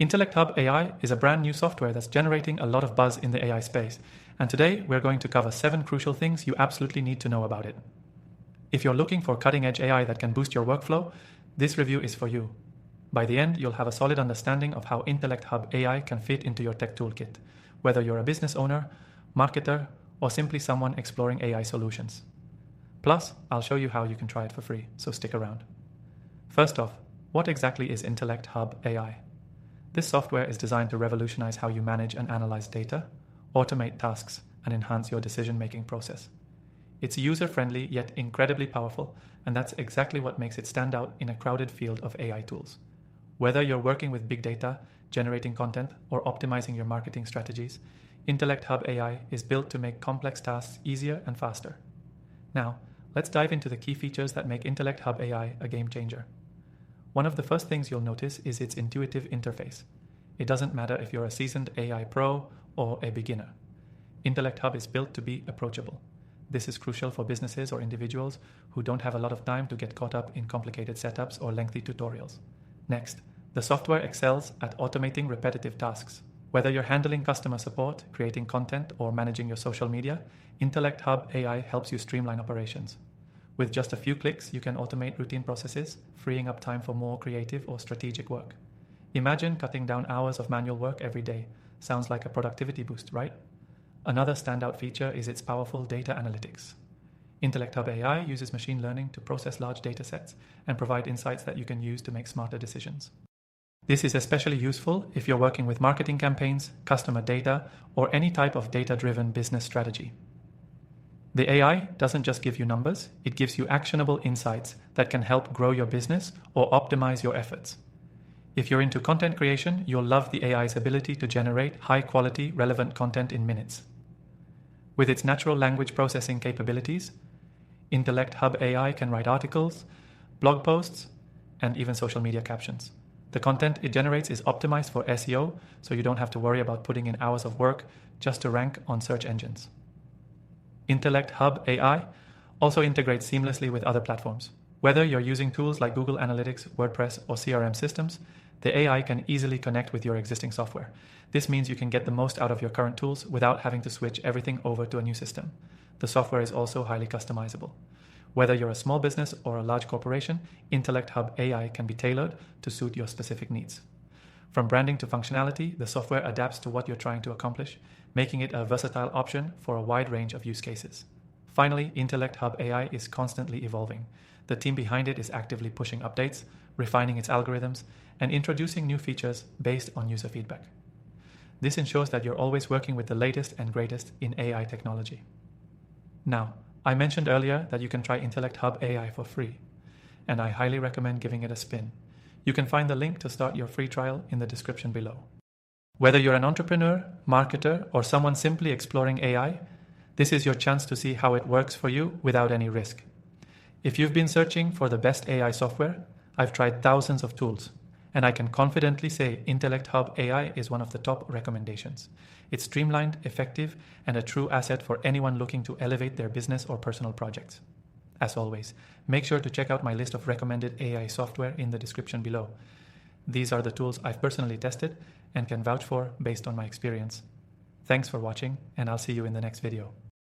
Intellect Hub AI is a brand new software that's generating a lot of buzz in the AI space, and today we're going to cover 7 crucial things you absolutely need to know about it. If you're looking for cutting-edge AI that can boost your workflow, this review is for you. By the end, you'll have a solid understanding of how Intellect Hub AI can fit into your tech toolkit, whether you're a business owner, marketer, or simply someone exploring AI solutions. Plus, I'll show you how you can try it for free, so stick around. First off, what exactly is Intellect Hub AI? This software is designed to revolutionize how you manage and analyze data, automate tasks, and enhance your decision-making process. It's user-friendly yet incredibly powerful, and that's exactly what makes it stand out in a crowded field of AI tools. Whether you're working with big data, generating content, or optimizing your marketing strategies, Intellect Hub AI is built to make complex tasks easier and faster. Now, let's dive into the key features that make Intellect Hub AI a game changer. One of the first things you'll notice is its intuitive interface. It doesn't matter if you're a seasoned AI pro or a beginner. Intellect Hub is built to be approachable. This is crucial for businesses or individuals who don't have a lot of time to get caught up in complicated setups or lengthy tutorials. Next, the software excels at automating repetitive tasks. Whether you're handling customer support, creating content, or managing your social media, Intellect Hub AI helps you streamline operations. With just a few clicks, you can automate routine processes, freeing up time for more creative or strategic work. Imagine cutting down hours of manual work every day. Sounds like a productivity boost, right? Another standout feature is its powerful data analytics. Intellect Hub AI uses machine learning to process large data sets and provide insights that you can use to make smarter decisions. This is especially useful if you're working with marketing campaigns, customer data, or any type of data-driven business strategy. The AI doesn't just give you numbers, it gives you actionable insights that can help grow your business or optimize your efforts. If you're into content creation, you'll love the AI's ability to generate high-quality, relevant content in minutes. With its natural language processing capabilities, Intellect Hub AI can write articles, blog posts, and even social media captions. The content it generates is optimized for SEO, so you don't have to worry about putting in hours of work just to rank on search engines. Intellect Hub AI also integrates seamlessly with other platforms. Whether you're using tools like Google Analytics, WordPress, or CRM systems, the AI can easily connect with your existing software. This means you can get the most out of your current tools without having to switch everything over to a new system. The software is also highly customizable. Whether you're a small business or a large corporation, Intellect Hub AI can be tailored to suit your specific needs. From branding to functionality, the software adapts to what you're trying to accomplish, making it a versatile option for a wide range of use cases. Finally, Intellect Hub AI is constantly evolving. The team behind it is actively pushing updates, refining its algorithms, and introducing new features based on user feedback. This ensures that you're always working with the latest and greatest in AI technology. Now, I mentioned earlier that you can try Intellect Hub AI for free, and I highly recommend giving it a spin. You can find the link to start your free trial in the description below. Whether you're an entrepreneur, marketer, or someone simply exploring AI, this is your chance to see how it works for you without any risk. If you've been searching for the best AI software, I've tried thousands of tools, and I can confidently say Intellect Hub AI is one of the top recommendations. It's streamlined, effective, and a true asset for anyone looking to elevate their business or personal projects. As always, make sure to check out my list of recommended AI software in the description below. These are the tools I've personally tested and can vouch for based on my experience. Thanks for watching, and I'll see you in the next video.